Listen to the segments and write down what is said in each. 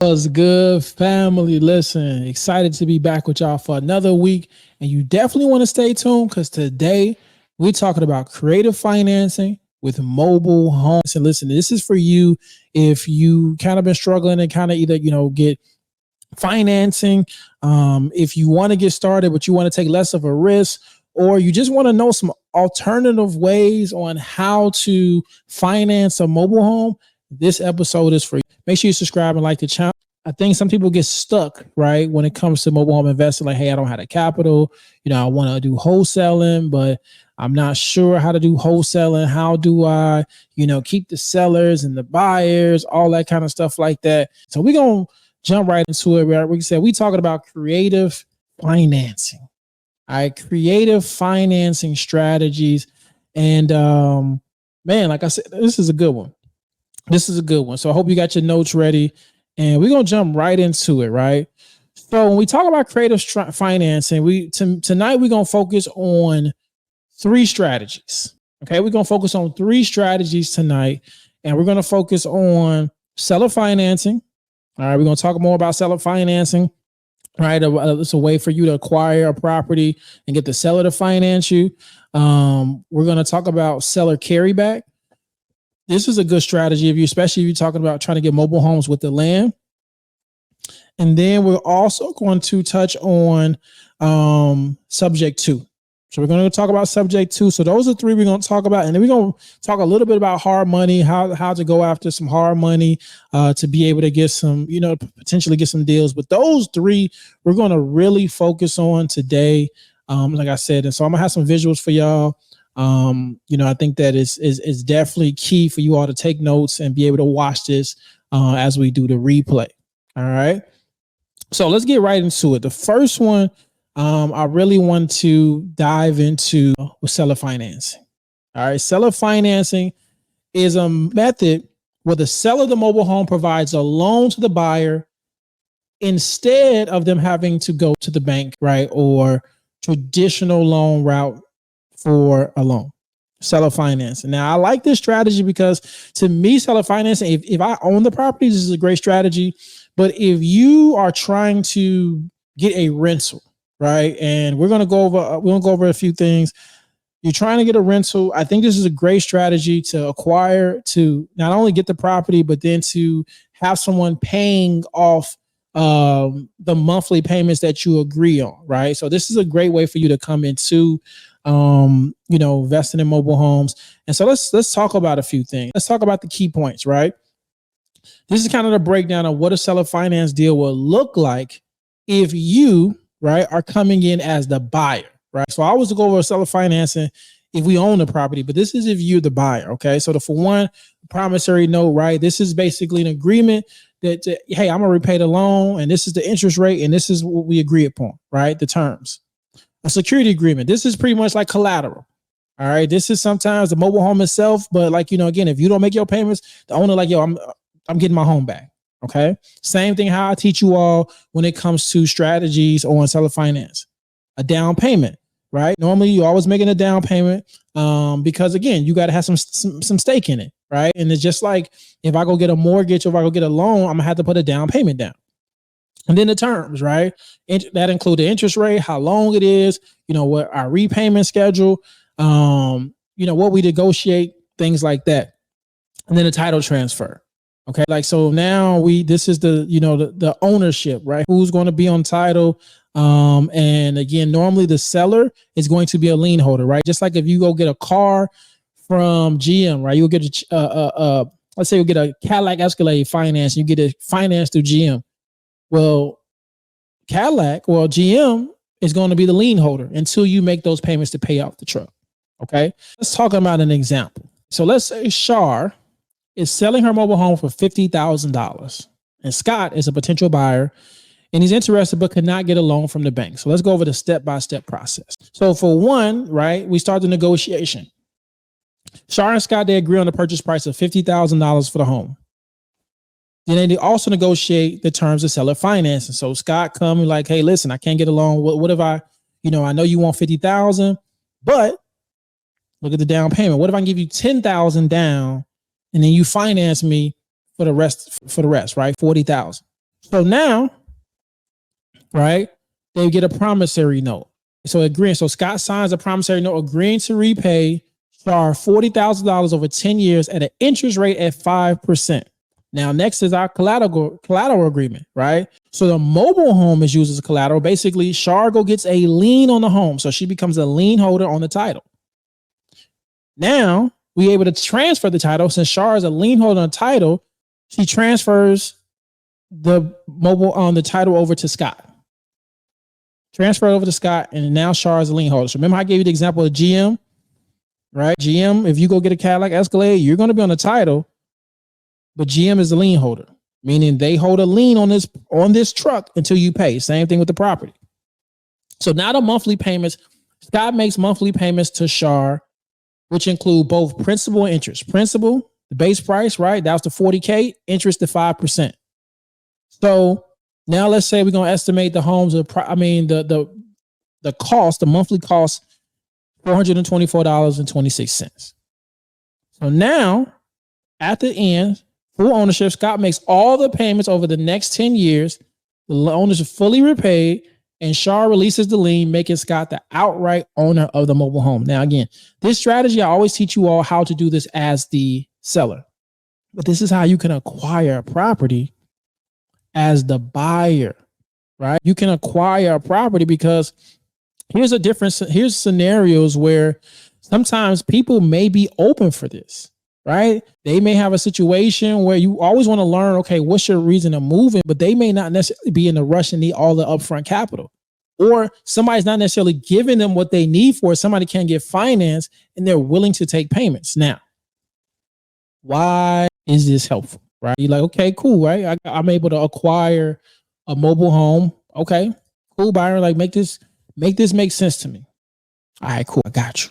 What's good, family? Listen, excited to be back with y'all for another week. And you definitely want to stay tuned because today we're talking about creative financing with mobile homes. And listen, this is for you if you kind of been struggling and kind of either, get financing, if you want to get started, but you want to take less of a risk, or you just want to know some alternative ways on how to finance a mobile home. This episode is for you. Make sure you subscribe and like the channel. I think some people get stuck, right, when it comes to mobile home investing. Like, hey, I don't have the capital. I want to do wholesaling, but I'm not sure how to do wholesaling. How do I, keep the sellers and the buyers, all that kind of stuff like that. So we're going to jump right into it. We said we talking about creative financing. All right, creative financing strategies. And man, like I said, this is a good one. This is a good one. So I hope you got your notes ready. And we're going to jump right into it, right? So when we talk about creative financing, tonight we're going to focus on three strategies. Okay, we're going to focus on three strategies tonight. And we're going to focus on seller financing. All right, we're going to talk more about seller financing. Right, it's a way for you to acquire a property and get the seller to finance you. We're going to talk about seller carryback. This is a good strategy especially if you're talking about trying to get mobile homes with the land. And then we're also going to touch on subject to. So we're going to talk about subject to. So those are three we're going to talk about. And then we're going to talk a little bit about hard money, how to go after some hard money to be able to get some, potentially get some deals. But those three we're going to really focus on today. Like I said, and so I'm going to have some visuals for y'all. I think that is definitely key for you all to take notes and be able to watch this as we do the replay. All right. So let's get right into it. The first one I really want to dive into with seller financing. All right. Seller financing is a method where the seller of the mobile home provides a loan to the buyer instead of them having to go to the bank, right? Or traditional loan route for a loan. Seller financing. Now, I like this strategy because to me, seller financing, if I own the property, this is a great strategy. But if you are trying to get a rental, right? And we're going to go over a few things. You're trying to get a rental. I think this is a great strategy to acquire, to not only get the property, but then to have someone paying off the monthly payments that you agree on, right? So this is a great way for you to come into, investing in mobile homes. And so let's talk about a few things. Let's talk about the key points, right? This is kind of the breakdown of what a seller finance deal will look like if you, right, are coming in as the buyer, right? So I was to go over seller financing if we own the property, but this is if you're the buyer, okay? So for one, promissory note, right? This is basically an agreement that, hey, I'm gonna repay the loan, and this is the interest rate, and this is what we agree upon, right? The terms. A security agreement. This is pretty much like collateral. All right. This is sometimes the mobile home itself, but like, again, if you don't make your payments, the owner like, yo, I'm getting my home back. Okay. Same thing how I teach you all when it comes to strategies on seller finance. A down payment, right? Normally you're always making a down payment because again, you got to have some stake in it, right? And it's just like if I go get a mortgage or if I go get a loan, I'm gonna have to put a down payment down. And then the terms, right? That include the interest rate, how long it is, what our repayment schedule, what we negotiate, things like that. And then the title transfer. Okay. Like, so now this is the ownership, right? Who's going to be on title. And again, normally the seller is going to be a lien holder, right? Just like if you go get a car from GM, right? You'll get let's say you get a Cadillac Escalade finance, and you get it financed through GM. Well, GM is going to be the lien holder until you make those payments to pay off the truck. Okay. Let's talk about an example. So let's say Shar is selling her mobile home for $50,000 and Scott is a potential buyer and he's interested but could not get a loan from the bank. So let's go over the step-by-step process. So for one, right, we start the negotiation. Shar and Scott, they agree on the purchase price of $50,000 for the home. Then they also negotiate the terms of seller financing. So Scott come and like, hey, listen, I can't get a loan. What if I know you want 50,000, but look at the down payment. What if I can give you 10,000 down and then you finance me for the rest, right? 40,000. So now, right, they get a promissory note. So Scott signs a promissory note agreeing to repay Shar $40,000 over 10 years at an interest rate at 5%. Now, next is our collateral agreement, right? So the mobile home is used as a collateral. Basically, Shargo gets a lien on the home. So she becomes a lien holder on the title. Now, we're able to transfer the title. Since Shar is a lien holder on the title, she transfers the the title over to Scott. Transfer it over to Scott, and now Shar is a lien holder. So remember I gave you the example of GM, right? GM, if you go get a Cadillac Escalade, you're going to be on the title, but GM is the lien holder, meaning they hold a lien on this truck until you pay. Same thing with the property. So now the monthly payments, Scott makes monthly payments to Shar, which include both principal and interest. Principal, the base price, right? That was the $40K, interest to 5%. So now let's say we're going to estimate the homes, the cost, the monthly cost, $424.26. So now at the end, full ownership, Scott makes all the payments over the next 10 years. The owners are fully repaid, and Shar releases the lien, making Scott the outright owner of the mobile home. Now, again, this strategy, I always teach you all how to do this as the seller. But this is how you can acquire a property as the buyer, right? You can acquire a property because here's scenarios where sometimes people may be open for this, right? They may have a situation where you always want to learn, okay, what's your reason of moving? But they may not necessarily be in a rush and need all the upfront capital. Or somebody's not necessarily giving them what they need for it. Somebody can't get finance and they're willing to take payments. Now, why is this helpful, right? You're like, okay, cool, right? I'm able to acquire a mobile home. Okay, cool, Byron. Like, make this make sense to me. All right, cool. I got you.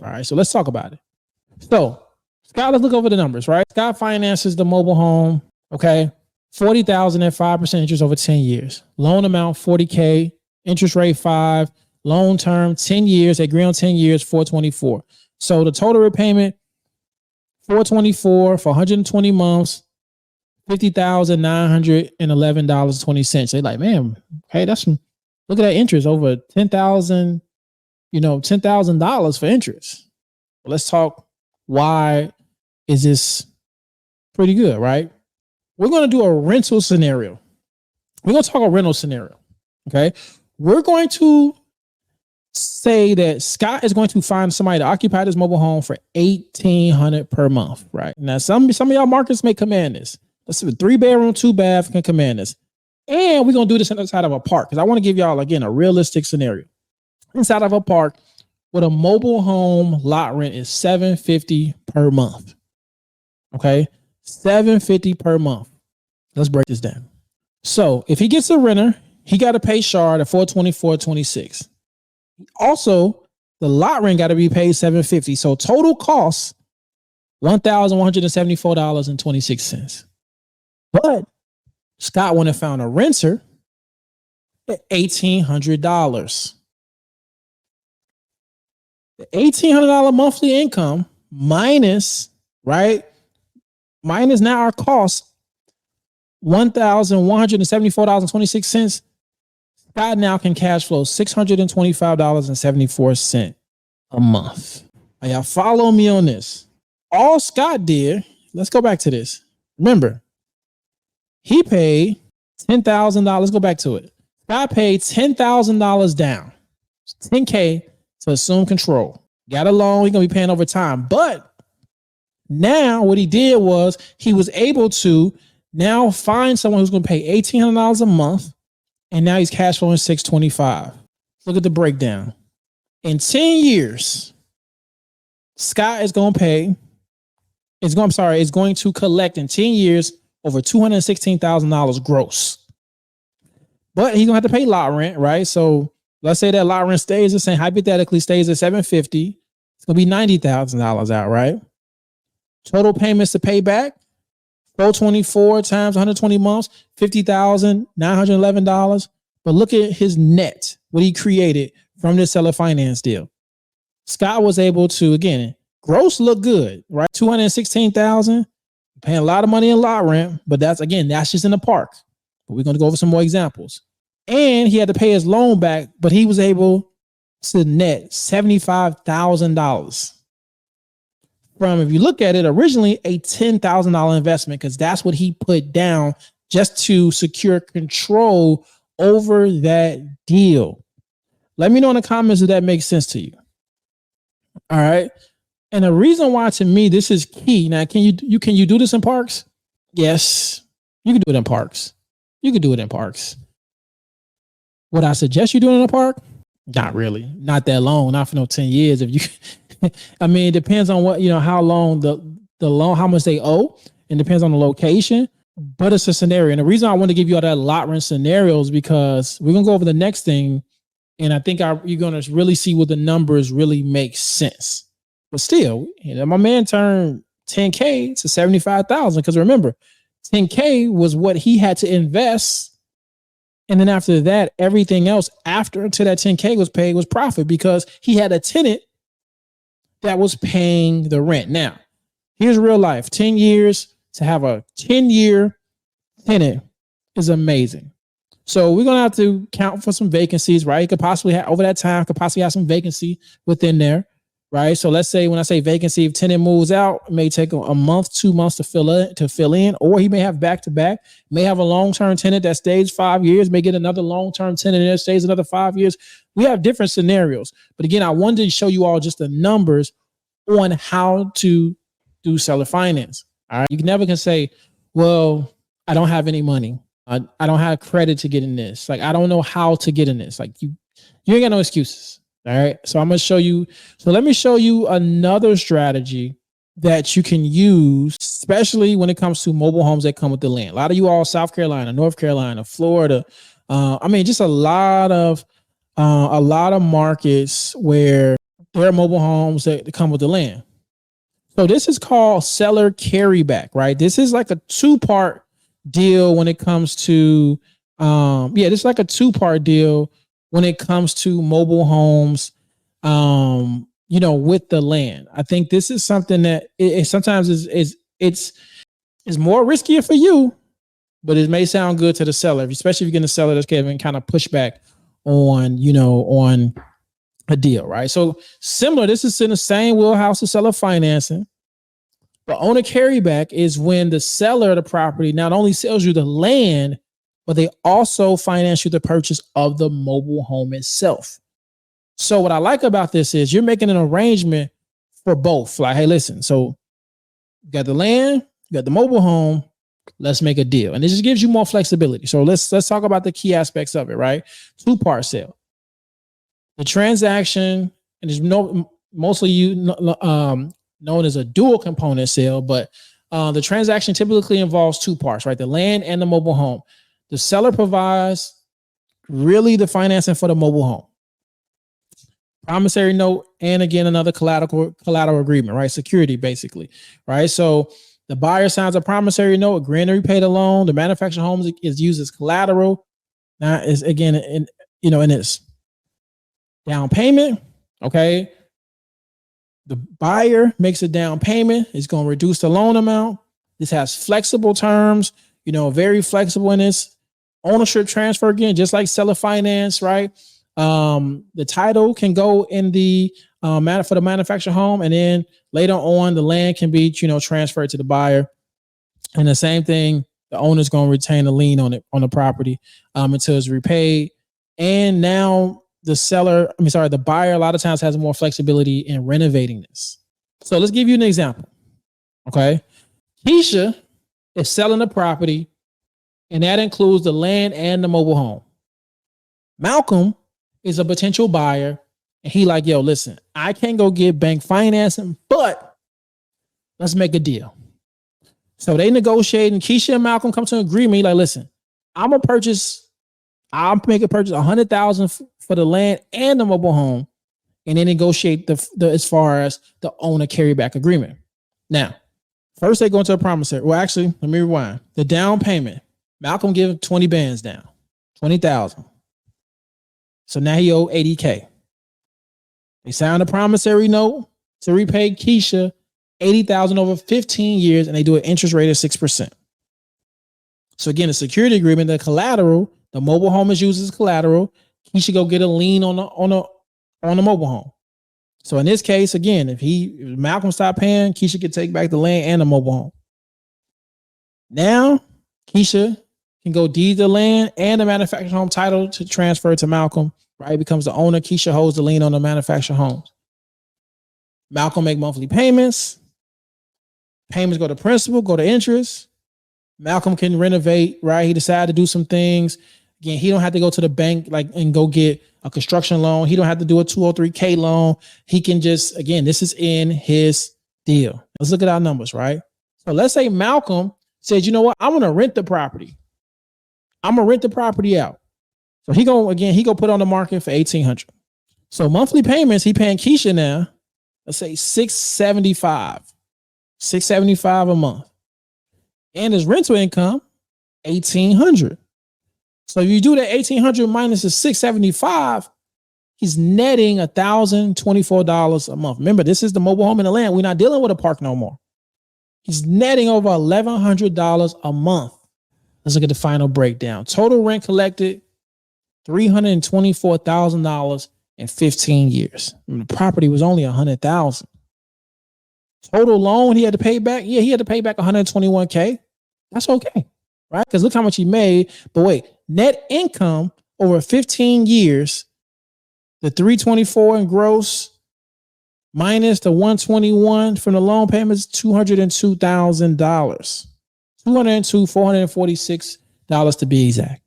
All right, so let's talk about it. So, Scott, let's look over the numbers, right? Scott finances the mobile home, okay? $40,000 at 5% interest over 10 years. Loan amount, $40K. Interest rate 5%. Loan term, 10 years. They agree on 10 years, $424. So the total repayment, $424 for 120 months, $50,911.20. They're like, man, hey, look at that interest over $10,000, $10,000 for interest. Well, let's talk. Why is this pretty good, right? We're going to do a rental scenario. We're going to talk a rental scenario. Okay. We're going to say that Scott is going to find somebody to occupy this mobile home for $1,800 per month, right? Now, some of y'all markets may command this. Let's see, 3-bedroom, 2-bath can command this. And we're going to do this inside of a park because I want to give y'all, again, a realistic scenario. Inside of a park with a mobile home lot rent is $750 per month. Okay. $750 per month. Let's break this down. So if he gets a renter, he got to pay Shar at $424.26. Also, the lot rent got to be paid $750. So total cost $1,174.26. But Scott went and found a renter at $1,800. The $1,800 monthly income minus now our cost, $1,174.26. Scott now can cash flow $625.74 a month. Are y'all follow me on this? All Scott did, let's go back to this. Remember, he paid $10,000. Let's go back to it. Scott paid $10,000 down, $10K to assume control. Got a loan, he's going to be paying over time. But now what he did was he was able to now find someone who's going to pay $1,800 a month. And now he's cash flowing $625. Look at the breakdown. In 10 years, Scott is going to collect in 10 years over $216,000 gross. But he's going to have to pay lot rent, right? So let's say that lot rent stays the same, hypothetically stays at $750. It's going to be $90,000 out, right? Total payments to pay back, $424 times 120 months, $50,911. But look at his net, what he created from this seller finance deal. Scott was able to, again, gross look good, right? $216,000, paying a lot of money in lot rent, but that's just in the park. but we're going to go over some more examples. And he had to pay his loan back, but he was able to net $75,000 from, if you look at it, originally a $10,000 investment, because that's what he put down just to secure control over that deal. Let me know in the comments if that makes sense to you. All right. And the reason why, to me, this is key. Now, can you do this in parks? Yes, you can do it in parks. You can do it in parks. Would I suggest you do it in a park? Not really. Not that long. Not for no 10 years. If you, I mean, it depends on what, how long the loan, how much they owe, and depends on the location. But it's a scenario. And the reason I want to give you all that lot rent scenarios, because we're gonna go over the next thing, and I think you're gonna really see what the numbers really make sense. But still, my man turned 10K to 75,000, because remember, 10K was what he had to invest, and then after that, everything else until that 10K was paid was profit, because he had a tenant that was paying the rent. Now, here's real life: 10 years to have a 10-year tenant is amazing. So we're gonna have to count for some vacancies, right? Could possibly have, over that time, could possibly have some vacancy within there. Right. So let's say, when I say vacancy, if tenant moves out, it may take a month, 2 months to fill in, or he may have back-to-back, may have a long-term tenant that stays 5 years, may get another long-term tenant that stays another 5 years. We have different scenarios. But again, I wanted to show you all just the numbers on how to do seller finance. All right. You never can say, well, I don't have any money. I don't have credit to get in this. Like, I don't know how to get in this. Like, you ain't got no excuses. All right. So I'm going to show you. So let me show you another strategy that you can use, especially when it comes to mobile homes that come with the land. A lot of you all, South Carolina, North Carolina, Florida. Just a lot of markets where there are mobile homes that come with the land. So this is called seller carryback, right? This is like a two-part deal when it comes to, this is like a two-part deal when it comes to mobile homes, with the land. I think this is something that it sometimes is more riskier for you, but it may sound good to the seller, especially if you're getting a seller that's giving kind of pushback on a deal, right? So similar, this is in the same wheelhouse of seller financing. But owner carryback is when the seller of the property not only sells you the land, but they also finance you the purchase of the mobile home itself. So what I like about this is you're making an arrangement for both. Like, hey, listen, so you got the land, you got the mobile home, let's make a deal. And this just gives you more flexibility. So let's talk about the key aspects of it, right? Two-part sale. The transaction, and there's mostly known as a dual component sale, but the transaction typically involves two parts, right? The land and the mobile home. The seller provides really the financing for the mobile home, promissory note, and again, another collateral agreement, right? Security, basically, right? So the buyer signs a promissory note, agreeing to repay the loan. The manufactured home is used as collateral. Now, is again in its down payment. Okay, the buyer makes a down payment. It's going to reduce the loan amount. This has flexible terms. Very flexible in this. Ownership transfer, again, just like seller finance, right? The title can go in the for the manufactured home, and then later on, the land can be transferred to the buyer. And the same thing, the owner's going to retain a lien on the property until it's repaid. And now the buyer a lot of times has more flexibility in renovating this. So let's give you an example. Okay, Keisha is selling the property, and that includes the land and the mobile home. Malcolm is a potential buyer, and he like, yo, listen, I can't go get bank financing, but let's make a deal. So they negotiate, and Keisha and Malcolm come to an agreement. Like, listen, I'll make a purchase $100,000 for the land and the mobile home, and then negotiate the as far as the owner carryback agreement. Now, first they go into a promissory. Well, actually, let me rewind. The down payment. Malcolm give 20 bands down, 20,000. So now he owe 80K. They signed a promissory note to repay Keisha 80,000 over 15 years, and they do an interest rate of 6%. So again, the security agreement, the collateral, the mobile home is used as collateral. He should go get a lien on the mobile home. So in this case, again, if Malcolm stopped paying, Keisha could take back the land and the mobile home. Now, Keisha can go deed the land and the manufactured home title to transfer to Malcolm, right? Becomes the owner. Keisha holds the lien on the manufactured homes. Malcolm make monthly payments. Payments go to principal, go to interest. Malcolm can renovate, right? He decided to do some things. Again, he don't have to go to the bank and go get a construction loan. He don't have to do a 203K loan. He can just, again, this is in his deal. Let's look at our numbers, right? So let's say Malcolm says, you know what? I'm going to rent the property. I'm going to rent the property out. So he go put on the market for $1,800. So monthly payments, he paying Keisha now, let's say $675 a month. And his rental income, $1,800. So if you do that $1,800 minus the $675, he's netting $1,024 a month. Remember, this is the mobile home in the land. We're not dealing with a park no more. He's netting over $1,100 a month. Let's look at the final breakdown. Total rent collected, $324,000 in 15 years. The property was only $100,000. Total loan he had to pay back. Yeah, he had to pay back $121K. That's okay, right? Because look how much he made. But wait, net income over 15 years, the $324 in gross minus the $121 from the loan payments, $202,000. $446 to be exact.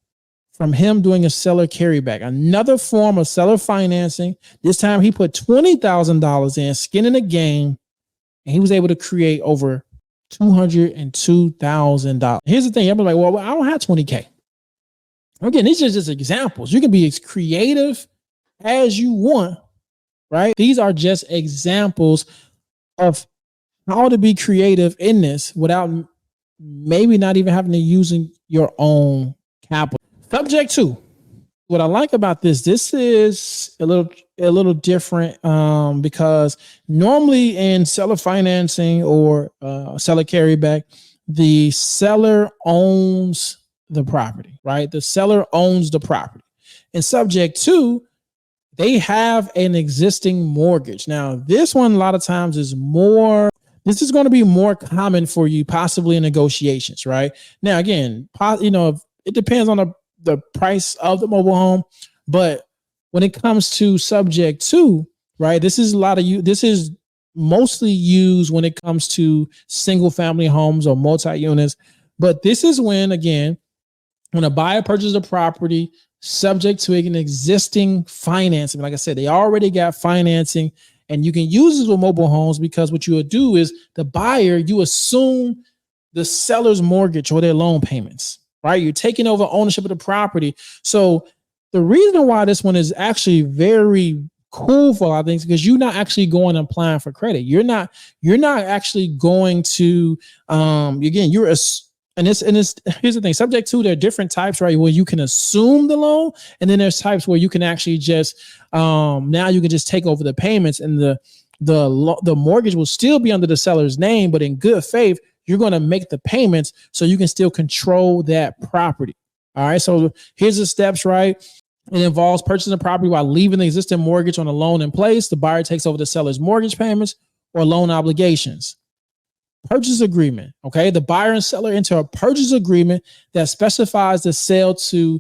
From him doing a seller carryback, another form of seller financing. This time he put $20,000 in, skin in the game, and he was able to create over $202,000. Here's the thing. Everybody's like, well, I don't have 20K. Again, these are just examples. You can be as creative as you want, right? These are just examples of how to be creative in this without maybe not even having to use your own capital. Subject 2. What I like about this is a little different because normally in seller financing or seller carryback, the seller owns the property, right? The seller owns the property. In subject 2, they have an existing mortgage. Now, this one a lot of times is more. This is going to be more common for you, possibly in negotiations, right? Now, again, it depends on the price of the mobile home, but when it comes to subject 2, right? This is mostly used when it comes to single family homes or multi-units. But this is when a buyer purchases a property subject to an existing financing. Like I said, they already got financing. And you can use this with mobile homes because what you would do is the buyer, you assume the seller's mortgage or their loan payments, right? You're taking over ownership of the property. So the reason why this one is actually very cool for a lot of things because you're not actually going and applying for credit. You're not actually going to here's the thing. Subject 2, there are different types, right? Where you can assume the loan, and then there's types where you can actually just now you can just take over the payments, and the mortgage will still be under the seller's name, but in good faith, you're going to make the payments so you can still control that property. All right. So here's the steps, right? It involves purchasing the property while leaving the existing mortgage on the loan in place. The buyer takes over the seller's mortgage payments or loan obligations. Purchase agreement. Okay. The buyer and seller enter a purchase agreement that specifies the sale to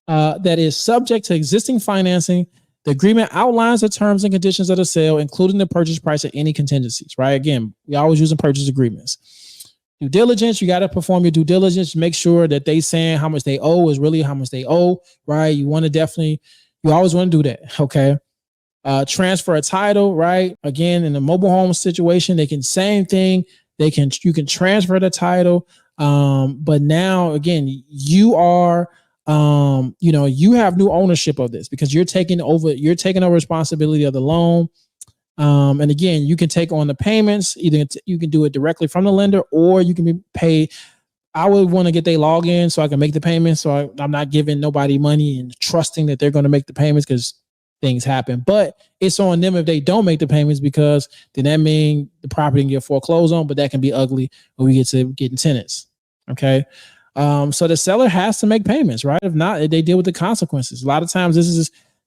that is subject to existing financing. The agreement outlines the terms and conditions of the sale, including the purchase price and any contingencies, right? Again, we always using purchase agreements. Due diligence, you got to perform your due diligence, make sure that they saying how much they owe is really how much they owe, right? You always want to do that, okay? Transfer a title, right? Again, in the mobile home situation, same thing. You can transfer the title, but now again, you are, you have new ownership of this because you're taking over responsibility of the loan. And again, you can take on the payments. Either you can do it directly from the lender, or you can be paid. I would want to get their login so I can make the payments. So I'm not giving nobody money and trusting that they're going to make the payments because things happen. But it's on them if they don't make the payments, because then that means the property can get foreclosed on, but that can be ugly when we get to getting tenants. Okay. So the seller has to make payments, right? If not, they deal with the consequences. A lot of times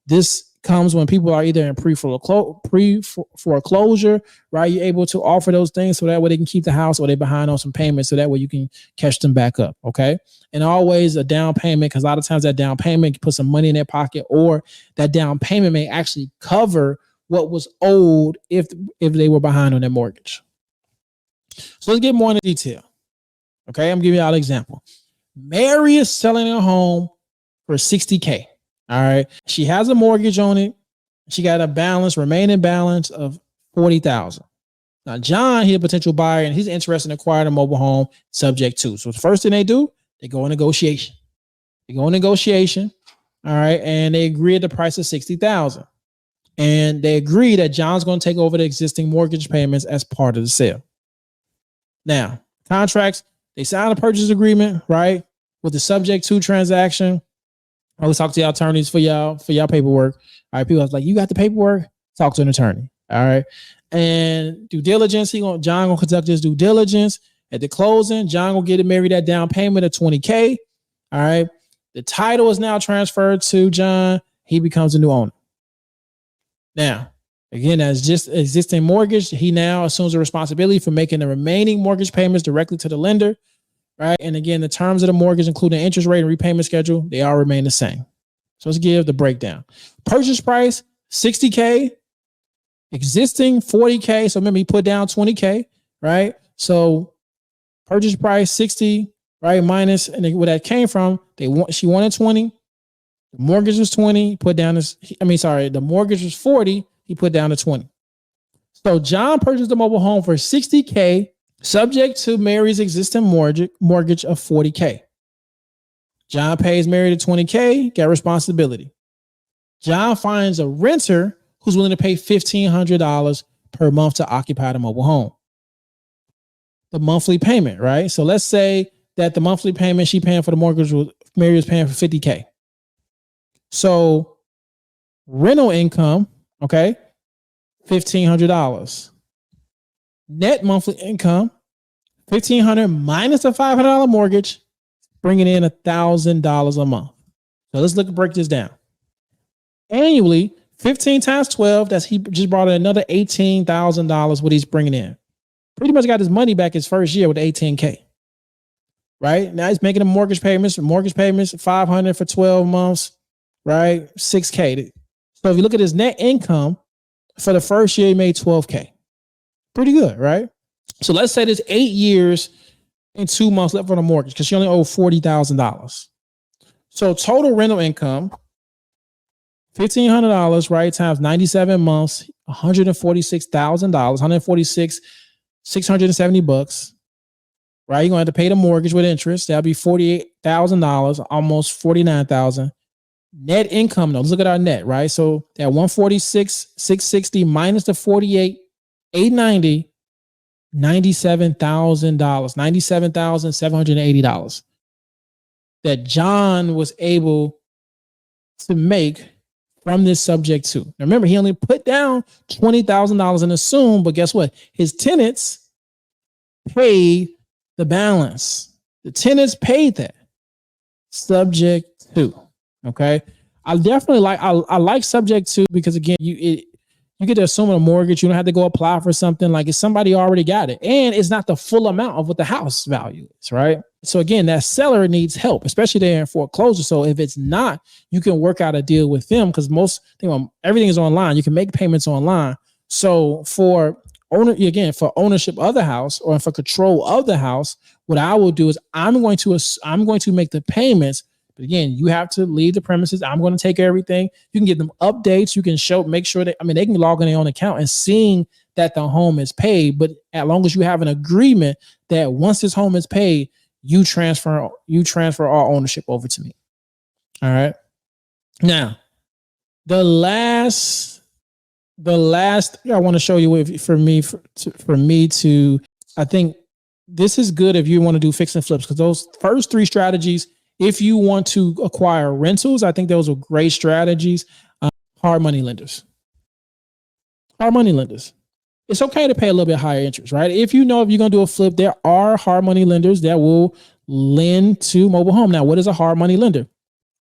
this comes when people are either in pre-foreclosure, right? You're able to offer those things so that way they can keep the house, or they're behind on some payments so that way you can catch them back up, okay? And always a down payment, because a lot of times that down payment can put some money in their pocket, or that down payment may actually cover what was owed if they were behind on their mortgage. So let's get more into detail. Okay, I'm giving y'all an example. Mary is selling her home for $60K. All right. She has a mortgage on it. She got a remaining balance of $40,000. Now, John, he's a potential buyer, and he's interested in acquiring a mobile home subject to. So the first thing they do, they go in negotiation. All right, and they agree at the price of $60,000. And they agree that John's going to take over the existing mortgage payments as part of the sale. Now, contracts, they sign a purchase agreement, right, with the subject to transaction. I always talk to y'all attorneys for y'all paperwork. All right, people are like, you got the paperwork? Talk to an attorney. All right, and due diligence. John gonna conduct his due diligence at the closing. John gonna get Mary that down payment of $20K. All right, the title is now transferred to John. He becomes a new owner. Now, again, as just existing mortgage, he now assumes the responsibility for making the remaining mortgage payments directly to the lender, right? And again, the terms of the mortgage, including interest rate and repayment schedule, they all remain the same. So let's give the breakdown. Purchase price, $60K. Existing, $40K. So remember, he put down $20K, right? So purchase price, $60, right? Minus, and where that came from, she wanted $20. The mortgage was $20. The mortgage was $40. He put down the $20. So John purchased the mobile home for $60K, subject to Mary's existing mortgage of $40K. John pays Mary the $20K, got responsibility. John finds a renter who's willing to pay $1,500 per month to occupy the mobile home. The monthly payment, right? So let's say that the monthly payment she paying for the mortgage Mary was paying for $50K. So rental income, okay, $1,500. Net monthly income, $1,500 minus a $500 mortgage, bringing in $1,000 a month. So let's break this down. Annually, 15 times 12, he just brought in another $18,000 what he's bringing in. Pretty much got his money back his first year with $18K. Right? Now he's making mortgage payments, $500 for 12 months, right? $6K. So if you look at his net income for the first year, he made $12K. Pretty good, right? So let's say there's 8 years and 2 months left on the mortgage because she only owed $40,000. So total rental income, $1,500, right? Times 97 months, $146,000, $670, right? You're going to have to pay the mortgage with interest. That'll be $48,000, almost $49,000. Net income, though, let's look at our net, right? So that $146,660 minus the $48,890, $97,000, $97,780 that John was able to make from this subject to. Now remember, he only put down $20,000 and assumed, but guess what? His tenants paid the balance. The tenants paid that. Subject to. Okay. I definitely like subject to because again, you get to assume a mortgage. You don't have to go apply for something like if somebody already got it. And it's not the full amount of what the house value is, right? So again, that seller needs help, especially they're in foreclosure. So if it's not, you can work out a deal with them because everything is online. You can make payments online. So for ownership of the house or for control of the house, what I will do is I'm going to make the payments. But again, you have to leave the premises. I'm going to take everything. You can give them updates. You can make sure that, they can log in their own account and seeing that the home is paid. But as long as you have an agreement that once this home is paid, you transfer all ownership over to me. All right. Now, the last thing I want to show you I think this is good if you want to do fix and flips because those first 3 strategies, if you want to acquire rentals, I think those are great strategies. Hard money lenders. It's okay to pay a little bit higher interest, right? If you're going to do a flip, there are hard money lenders that will lend to mobile home. Now, what is a hard money lender?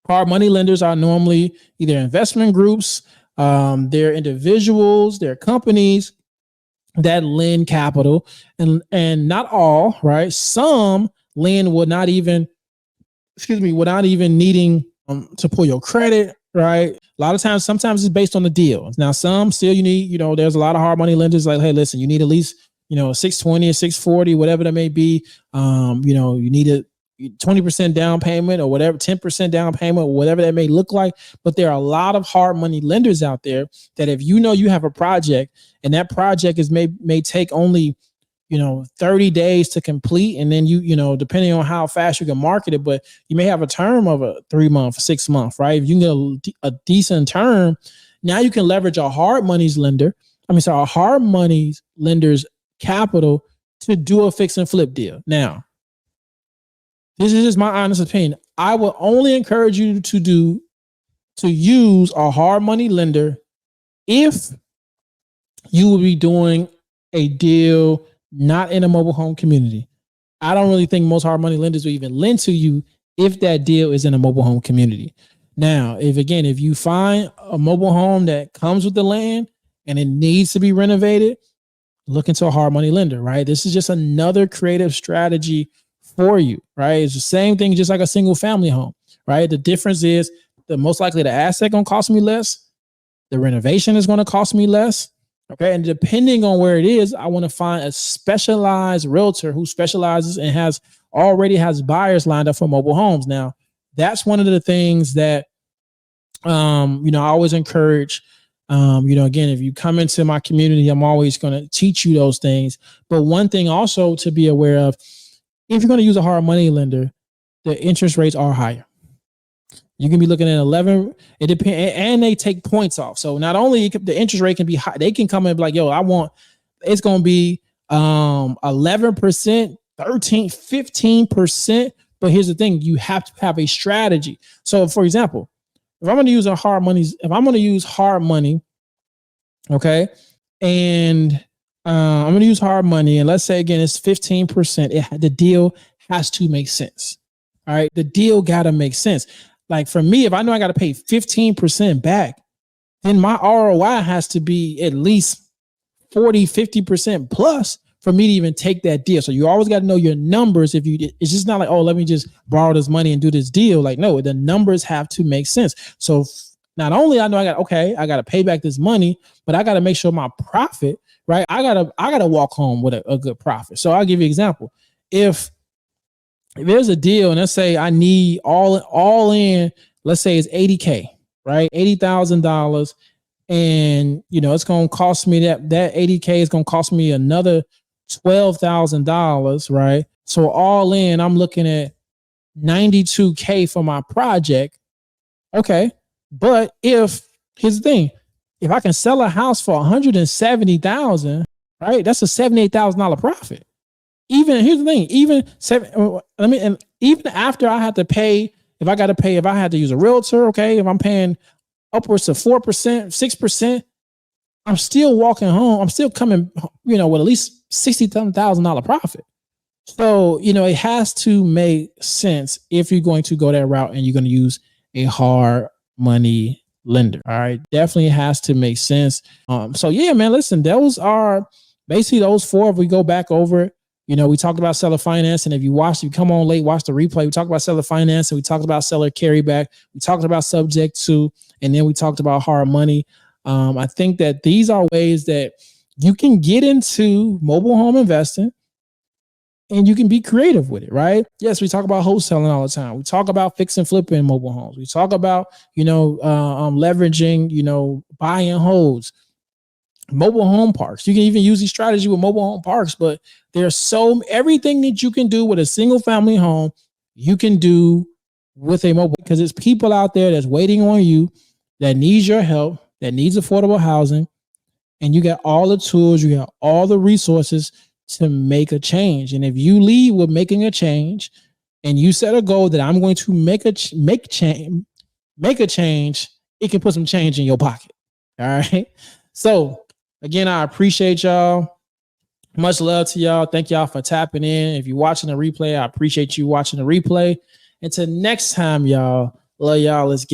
Hard money lenders are normally either investment groups, they're individuals, they're companies that lend capital, and not all, right? Some lend without even needing to pull your credit, right? A lot of times, sometimes it's based on the deal. Now, some still you need, there's a lot of hard money lenders like, hey, listen, you need at least, 620 or 640, whatever that may be. You need a 20% down payment or whatever, 10% down payment, or whatever that may look like. But there are a lot of hard money lenders out there that if you have a project and that project may take only 30 days to complete. And then depending on how fast you can market it, but you may have a term of a 3 month, 6 month, right? If you can get a decent term, now you can leverage a hard money's a hard money's lender's capital to do a fix and flip deal. Now, this is just my honest opinion. I will only encourage you to use a hard money lender if you will be doing a deal not in a mobile home community. I don't really think most hard money lenders will even lend to you if that deal is in a mobile home community. Now, if you find a mobile home that comes with the land and it needs to be renovated, look into a hard money lender, right? This is just another creative strategy for you, right? It's the same thing, just like a single family home, right? The difference is most likely the asset going to cost me less. The renovation is going to cost me less. Okay. And depending on where it is, I want to find a specialized realtor who specializes and already has buyers lined up for mobile homes. Now, that's one of the things that, I always encourage, again, if you come into my community, I'm always going to teach you those things. But one thing also to be aware of, if you're going to use a hard money lender, the interest rates are higher. You can be looking at 11. It depends, and they take points off. So not only the interest rate can be high, they can come in and be like, "Yo, it's going to be 11%, 13, 15%." But here's the thing: you have to have a strategy. So, for example, if I'm going to use hard money, okay, and I'm going to use hard money, and let's say again it's 15%. The deal has to make sense. All right, the deal got to make sense. Like for me, if I know I got to pay 15% back, then my ROI has to be at least 40, 50% plus for me to even take that deal. So you always got to know your numbers. It's just not like, oh, let me just borrow this money and do this deal. Like, no, the numbers have to make sense. So not only I know I got to pay back this money, but I got to make sure my profit, right? I got to walk home with a good profit. So I'll give you an example. If there's a deal and let's say I need all in, let's say it's 80K, right? $80,000. And it's going to cost me that 80K is going to cost me another $12,000, right? So all in, I'm looking at 92K for my project. Okay. But here's the thing, if I can sell a house for 170,000, right? That's a $78,000 profit. Here's the thing, even after I have to pay, if I had to use a realtor, okay, if I'm paying upwards of 4%, 6%, I'm still walking home. I'm still coming, with at least $60,000 profit. So, it has to make sense if you're going to go that route and you're going to use a hard money lender. All right. Definitely has to make sense. So yeah, man, listen, those are basically those four. If we go back over, we talked about seller finance. And if you come on late, watch the replay. We talked about seller finance and we talked about seller carryback. We talked about subject to, and then we talked about hard money. I think that these are ways that you can get into mobile home investing and you can be creative with it, right? Yes, we talk about wholesaling all the time. We talk about fix and flipping mobile homes. We talk about, leveraging, buy and holds. Mobile home parks. You can even use these strategies with mobile home parks, but there's everything that you can do with a single family home, you can do with a mobile, because it's people out there that's waiting on you that needs your help, that needs affordable housing. And you got all the tools, you got all the resources to make a change. And if you lead with making a change and you set a goal that I'm going to make a change, it can put some change in your pocket. All right. So again, I appreciate y'all. Much love to y'all. Thank y'all for tapping in. If you're watching the replay, I appreciate you watching the replay. Until next time, y'all. Love y'all. Let's get it.